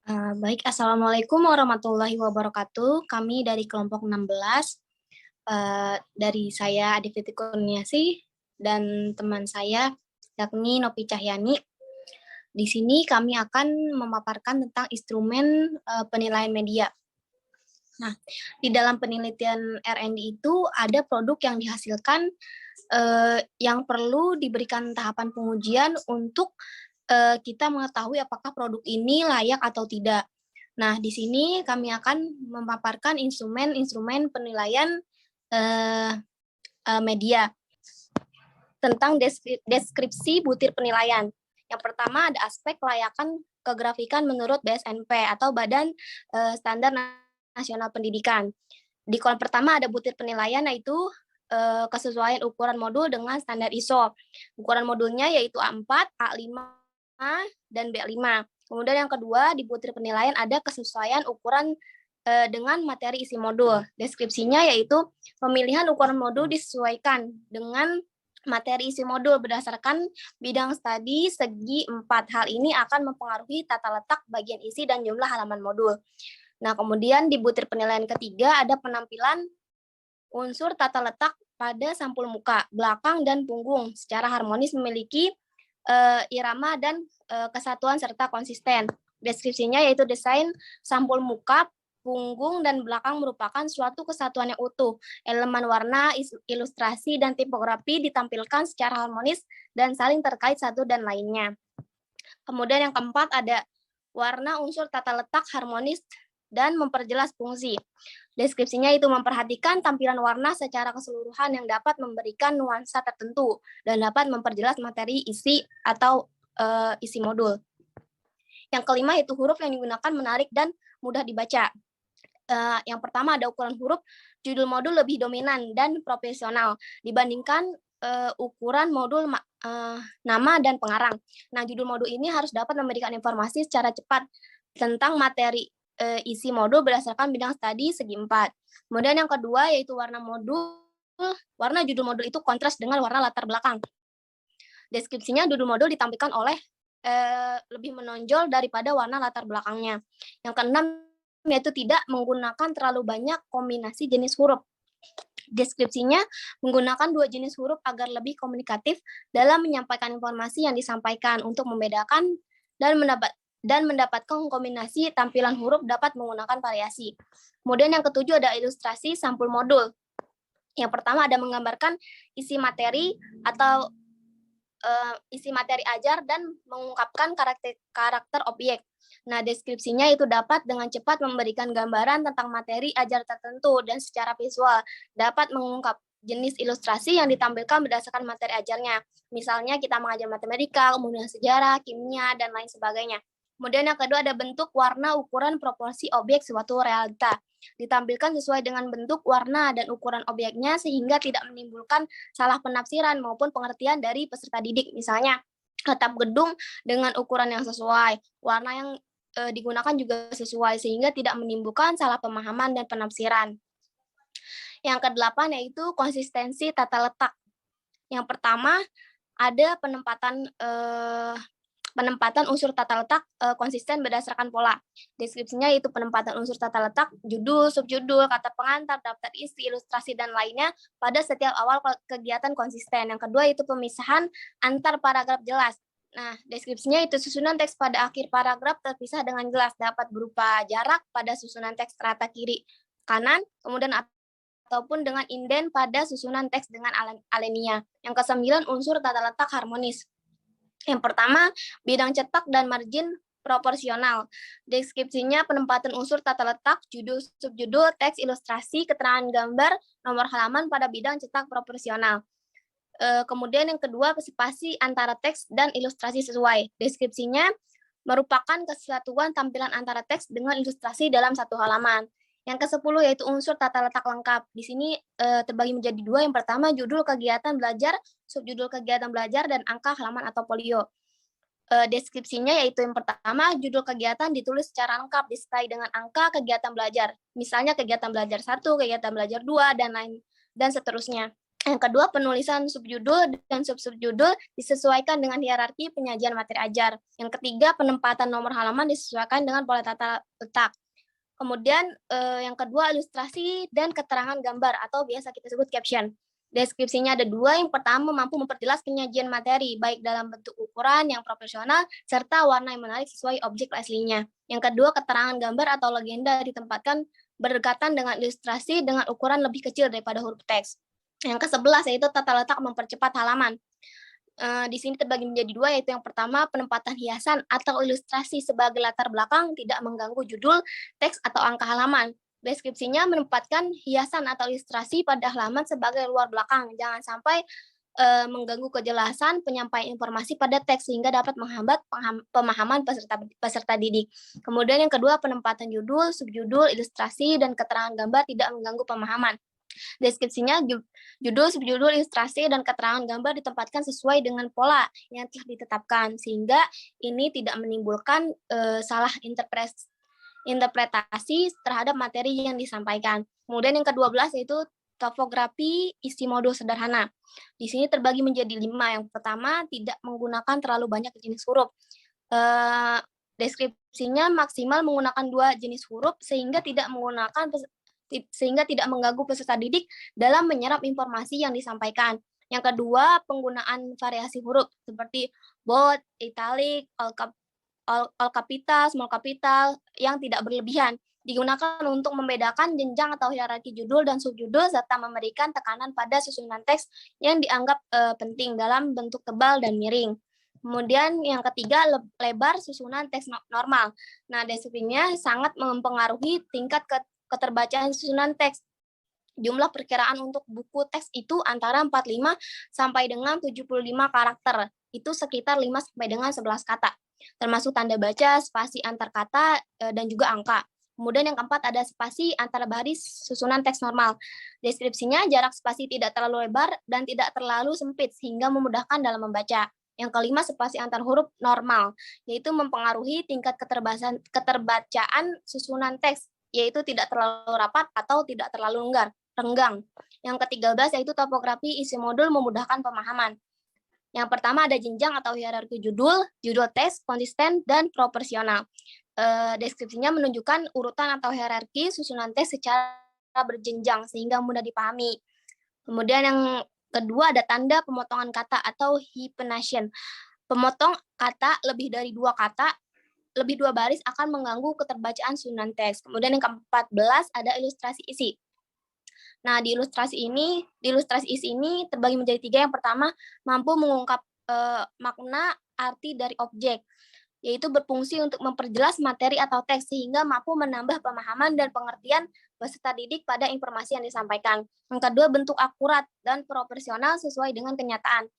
Baik, Assalamualaikum warahmatullahi wabarakatuh. Kami dari kelompok 16, dari saya Adiviti Kurniasih dan teman saya yakni Nopi Cahyani. Di sini kami akan memaparkan tentang instrumen penilaian media. Nah, di dalam penelitian R&D itu ada produk yang dihasilkan yang perlu diberikan tahapan pengujian untuk kita mengetahui apakah produk ini layak atau tidak. Nah, di sini kami akan memaparkan instrumen-instrumen penilaian media tentang deskripsi butir penilaian. Yang pertama ada aspek kelayakan kegrafikan menurut BSNP atau Badan Standar Nasional Pendidikan. Di kolom pertama ada butir penilaian, yaitu kesesuaian ukuran modul dengan standar ISO. Ukuran modulnya yaitu A4, A5, dan B5. Kemudian yang kedua, di butir penilaian ada kesesuaian ukuran dengan materi isi modul. Deskripsinya yaitu pemilihan ukuran modul disesuaikan dengan materi isi modul berdasarkan bidang studi segi 4. Hal ini akan mempengaruhi tata letak bagian isi dan jumlah halaman modul. Nah, kemudian di butir penilaian ketiga ada penampilan unsur tata letak pada sampul muka, belakang, dan punggung secara harmonis memiliki irama dan kesatuan serta konsisten. Deskripsinya yaitu desain sampul muka, punggung, dan belakang merupakan suatu kesatuan yang utuh. Elemen warna, ilustrasi, dan tipografi ditampilkan secara harmonis dan saling terkait satu dan lainnya. Kemudian yang keempat ada warna unsur tata letak harmonis dan memperjelas fungsi. Deskripsinya itu memperhatikan tampilan warna secara keseluruhan yang dapat memberikan nuansa tertentu dan dapat memperjelas materi isi atau isi modul. Yang kelima itu huruf yang digunakan menarik dan mudah dibaca. Yang pertama ada ukuran huruf, judul modul lebih dominan dan profesional dibandingkan ukuran modul nama dan pengarang. Nah, judul modul ini harus dapat memberikan informasi secara cepat tentang materi isi modul berdasarkan bidang studi segi 4. Kemudian yang kedua yaitu warna modul. Warna judul modul itu kontras dengan warna latar belakang. Deskripsinya judul modul ditampilkan oleh lebih menonjol daripada warna latar belakangnya. Yang keenam yaitu tidak menggunakan terlalu banyak kombinasi jenis huruf. Deskripsinya menggunakan 2 jenis huruf agar lebih komunikatif dalam menyampaikan informasi yang disampaikan untuk membedakan dan mendapatkan kombinasi tampilan huruf dapat menggunakan variasi. Kemudian yang ketujuh ada ilustrasi sampul modul. Yang pertama ada menggambarkan isi materi atau isi materi ajar dan mengungkapkan karakter objek. Nah, deskripsinya itu dapat dengan cepat memberikan gambaran tentang materi ajar tertentu dan secara visual dapat mengungkap jenis ilustrasi yang ditampilkan berdasarkan materi ajarnya. Misalnya kita mengajar matematika, kemudian sejarah, kimia, dan lain sebagainya. Kemudian yang kedua ada bentuk, warna, ukuran, proporsi objek suatu realita. Ditampilkan sesuai dengan bentuk, warna, dan ukuran objeknya sehingga tidak menimbulkan salah penafsiran maupun pengertian dari peserta didik. Misalnya, atap gedung dengan ukuran yang sesuai, warna yang digunakan juga sesuai sehingga tidak menimbulkan salah pemahaman dan penafsiran. Yang kedelapan yaitu konsistensi tata letak. Yang pertama ada penempatan unsur tata letak konsisten berdasarkan pola. Deskripsinya yaitu penempatan unsur tata letak, judul, subjudul, kata pengantar, daftar isi, ilustrasi, dan lainnya pada setiap awal kegiatan konsisten. Yang kedua itu pemisahan antar paragraf jelas. Nah, deskripsinya itu susunan teks pada akhir paragraf terpisah dengan jelas, dapat berupa jarak pada susunan teks rata kiri kanan, kemudian ataupun dengan inden pada susunan teks dengan alinea. Yang kesembilan unsur tata letak harmonis. Yang pertama, bidang cetak dan margin proporsional. Deskripsinya penempatan unsur tata letak, judul, subjudul, teks, ilustrasi, keterangan gambar, nomor halaman pada bidang cetak proporsional. Kemudian yang kedua, spasi antara teks dan ilustrasi sesuai. Deskripsinya merupakan kesatuan tampilan antara teks dengan ilustrasi dalam satu halaman. Yang ke-10 yaitu unsur tata letak lengkap. Di sini terbagi menjadi 2. Yang pertama, judul kegiatan belajar, subjudul kegiatan belajar, dan angka halaman atau folio. Deskripsinya yaitu yang pertama, judul kegiatan ditulis secara lengkap disertai dengan angka kegiatan belajar. Misalnya kegiatan belajar 1, kegiatan belajar 2, dan seterusnya. Yang kedua, penulisan subjudul dan sub-subjudul disesuaikan dengan hierarki penyajian materi ajar. Yang ketiga, penempatan nomor halaman disesuaikan dengan pola tata letak. Kemudian yang kedua, ilustrasi dan keterangan gambar atau biasa kita sebut caption. Deskripsinya ada dua. Yang pertama, mampu memperjelas penyajian materi, baik dalam bentuk ukuran yang proporsional, serta warna yang menarik sesuai objek aslinya. Yang kedua, keterangan gambar atau legenda ditempatkan berdekatan dengan ilustrasi dengan ukuran lebih kecil daripada huruf teks. Yang ke-11 yaitu tata letak mempercepat halaman. Di sini terbagi menjadi dua, yaitu yang pertama penempatan hiasan atau ilustrasi sebagai latar belakang tidak mengganggu judul, teks, atau angka halaman. Deskripsinya menempatkan hiasan atau ilustrasi pada halaman sebagai luar belakang. Jangan sampai mengganggu kejelasan penyampaian informasi pada teks sehingga dapat menghambat pemahaman peserta didik. Kemudian yang kedua, penempatan judul, subjudul, ilustrasi, dan keterangan gambar tidak mengganggu pemahaman. Deskripsinya, judul, subjudul, ilustrasi, dan keterangan gambar ditempatkan sesuai dengan pola yang telah ditetapkan, sehingga ini tidak menimbulkan salah interpretasi terhadap materi yang disampaikan. Kemudian yang ke-12 yaitu topografi isi modul sederhana. Di sini terbagi menjadi 5. Yang pertama, tidak menggunakan terlalu banyak jenis huruf. Deskripsinya maksimal menggunakan 2 jenis huruf sehingga tidak mengganggu peserta didik dalam menyerap informasi yang disampaikan. Yang kedua, penggunaan variasi huruf seperti bold, italic, all capital, small capital yang tidak berlebihan. Digunakan untuk membedakan jenjang atau hierarki judul dan subjudul serta memberikan tekanan pada susunan teks yang dianggap penting dalam bentuk tebal dan miring. Kemudian yang ketiga, lebar susunan teks normal. Nah, deskripsinya sangat mempengaruhi tingkat keterbacaan susunan teks. Jumlah perkiraan untuk buku teks itu antara 45 sampai dengan 75 karakter. Itu sekitar 5 sampai dengan 11 kata. Termasuk tanda baca, spasi antar kata, dan juga angka. Kemudian yang keempat ada spasi antara baris susunan teks normal. Deskripsinya jarak spasi tidak terlalu lebar dan tidak terlalu sempit sehingga memudahkan dalam membaca. Yang kelima, spasi antar huruf normal, yaitu mempengaruhi tingkat keterbacaan susunan teks, yaitu tidak terlalu rapat atau tidak terlalu renggang. Yang ke-13 yaitu topografi isi modul memudahkan pemahaman. Yang pertama ada jenjang atau hierarki judul teks, konsisten, dan proporsional. Deskripsinya menunjukkan urutan atau hierarki susunan teks secara berjenjang sehingga mudah dipahami. Kemudian yang kedua ada tanda pemotongan kata atau hyphenation. Pemotong kata lebih dari 2 kata, lebih 2 baris akan mengganggu keterbacaan susunan teks. Kemudian yang ke-14 ada ilustrasi isi. Nah, di ilustrasi isi ini terbagi menjadi 3. Yang pertama, mampu mengungkap makna arti dari objek, yaitu berfungsi untuk memperjelas materi atau teks sehingga mampu menambah pemahaman dan pengertian peserta didik pada informasi yang disampaikan. Yang kedua, bentuk akurat dan proporsional sesuai dengan kenyataan.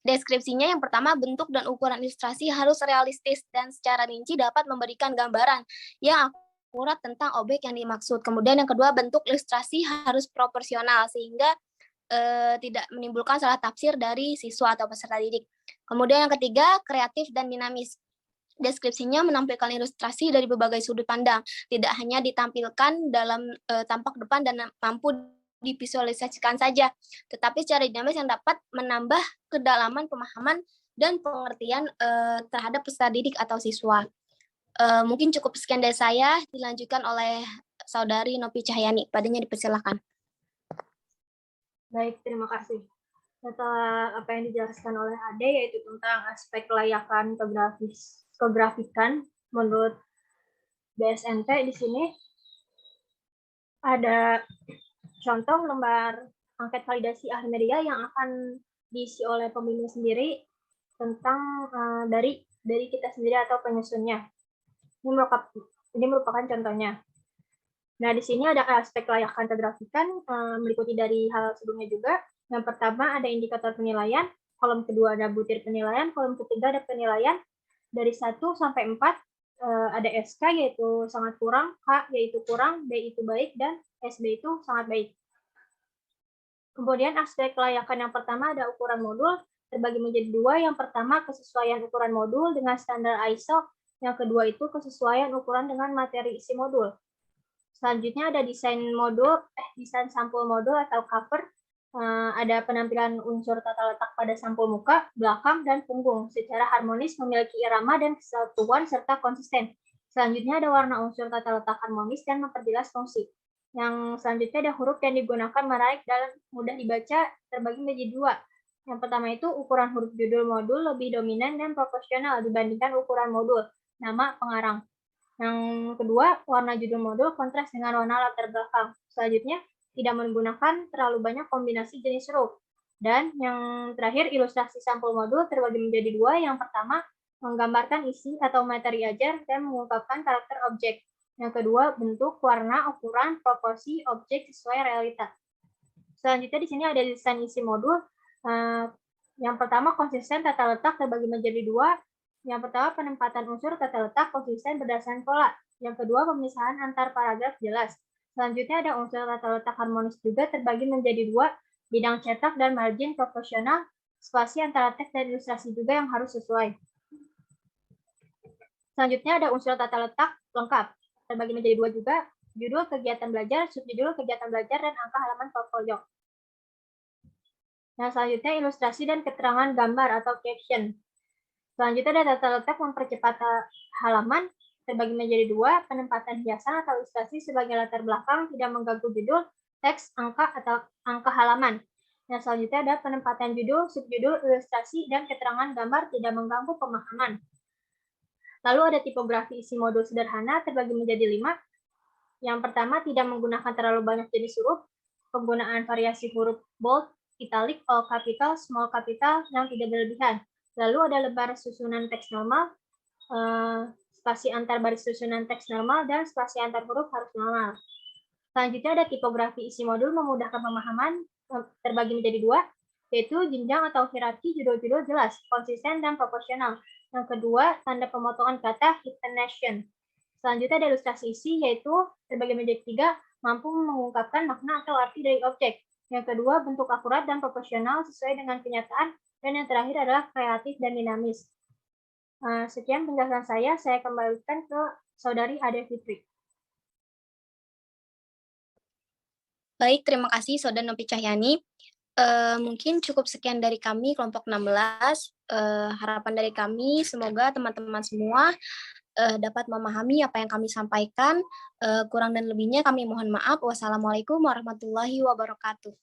Deskripsinya yang pertama, bentuk dan ukuran ilustrasi harus realistis dan secara rinci dapat memberikan gambaran yang akurat tentang objek yang dimaksud. Kemudian yang kedua, bentuk ilustrasi harus proporsional sehingga tidak menimbulkan salah tafsir dari siswa atau peserta didik. Kemudian yang ketiga, kreatif dan dinamis. Deskripsinya menampilkan ilustrasi dari berbagai sudut pandang, tidak hanya ditampilkan dalam tampak depan dan mampu divisualisasikan saja, tetapi secara dinamis yang dapat menambah kedalaman pemahaman dan pengertian terhadap peserta didik atau siswa. Mungkin cukup sekian dari saya, dilanjutkan oleh Saudari Nopi Cahyani. Padanya dipersilakan. Baik, terima kasih. Setelah apa yang dijelaskan oleh Ade, yaitu tentang aspek kelayakan kegrafikan menurut BSNP, di sini ada contoh lembar angket validasi ahli media yang akan diisi oleh pembimbing sendiri tentang dari kita sendiri atau penyusunnya. Ini merupakan contohnya. Nah, di sini ada aspek kelayakan kegrafikan meliputi dari hal sebelumnya juga. Yang pertama ada indikator penilaian, kolom kedua ada butir penilaian, kolom ketiga ada penilaian dari 1 sampai 4, ada SK yaitu sangat kurang, K yaitu kurang, B itu baik, dan SB itu sangat baik. Kemudian aspek kelayakan yang pertama ada ukuran modul, terbagi menjadi 2. Yang pertama kesesuaian ukuran modul dengan standar ISO, yang kedua itu kesesuaian ukuran dengan materi isi modul. Selanjutnya ada desain sampul modul atau cover. ada penampilan unsur tata letak pada sampul muka, belakang, dan punggung secara harmonis, memiliki irama dan kesatuan serta konsisten. Selanjutnya ada warna unsur tata letak harmonis dan memperjelas fungsi. Yang selanjutnya ada huruf yang digunakan menarik dan mudah dibaca terbagi menjadi dua. Yang pertama itu ukuran huruf judul modul lebih dominan dan proporsional dibandingkan ukuran modul, nama pengarang. Yang kedua, warna judul modul kontras dengan warna latar belakang. Selanjutnya, tidak menggunakan terlalu banyak kombinasi jenis huruf. Dan yang terakhir, ilustrasi sampul modul terbagi menjadi dua. Yang pertama, menggambarkan isi atau materi ajar dan mengungkapkan karakter objek. Yang kedua, bentuk, warna, ukuran, proporsi objek sesuai realita. Selanjutnya di sini ada desain isi modul. Yang pertama, konsisten tata letak terbagi menjadi dua. Yang pertama, penempatan unsur tata letak konsisten berdasarkan pola. Yang kedua, pemisahan antar paragraf jelas. Selanjutnya ada unsur tata letak harmonis juga terbagi menjadi dua, bidang cetak dan margin proporsional, spasi antara teks dan ilustrasi juga yang harus sesuai. Selanjutnya ada unsur tata letak lengkap, terbagi menjadi dua juga, judul kegiatan belajar, subjudul kegiatan belajar, dan angka halaman portfolio. Nah, selanjutnya ilustrasi dan keterangan gambar atau caption. Selanjutnya ada tata letak mempercepat halaman, terbagi menjadi dua, penempatan hiasan atau ilustrasi sebagai latar belakang tidak mengganggu judul, teks, angka, atau angka halaman. Nah, selanjutnya ada penempatan judul, subjudul, ilustrasi, dan keterangan gambar tidak mengganggu pemahaman. Lalu ada tipografi isi modul sederhana terbagi menjadi 5. Yang pertama, tidak menggunakan terlalu banyak jenis huruf, penggunaan variasi huruf bold, italic, all capital, small capital yang tidak berlebihan. Lalu ada lebar susunan teks normal, spasi antar baris susunan teks normal, dan spasi antar huruf harus normal. Selanjutnya ada tipografi isi modul memudahkan pemahaman, terbagi menjadi dua, yaitu jenjang atau hierarki judul-judul jelas, konsisten, dan proporsional. Yang kedua, tanda pemotongan kata intonation. Selanjutnya ada ilustrasi isi, yaitu terbagi menjadi 3, mampu mengungkapkan makna atau arti dari objek. Yang kedua, bentuk akurat dan proporsional sesuai dengan kenyataan. Dan yang terakhir adalah kreatif dan dinamis. Sekian penjelasan saya kembalikan ke Saudari Ade Fitri. Baik, terima kasih Saudara Novi Cahyani. Mungkin cukup sekian dari kami, kelompok 16. Harapan dari kami, semoga teman-teman semua dapat memahami apa yang kami sampaikan. Kurang dan lebihnya kami mohon maaf. Wassalamualaikum warahmatullahi wabarakatuh.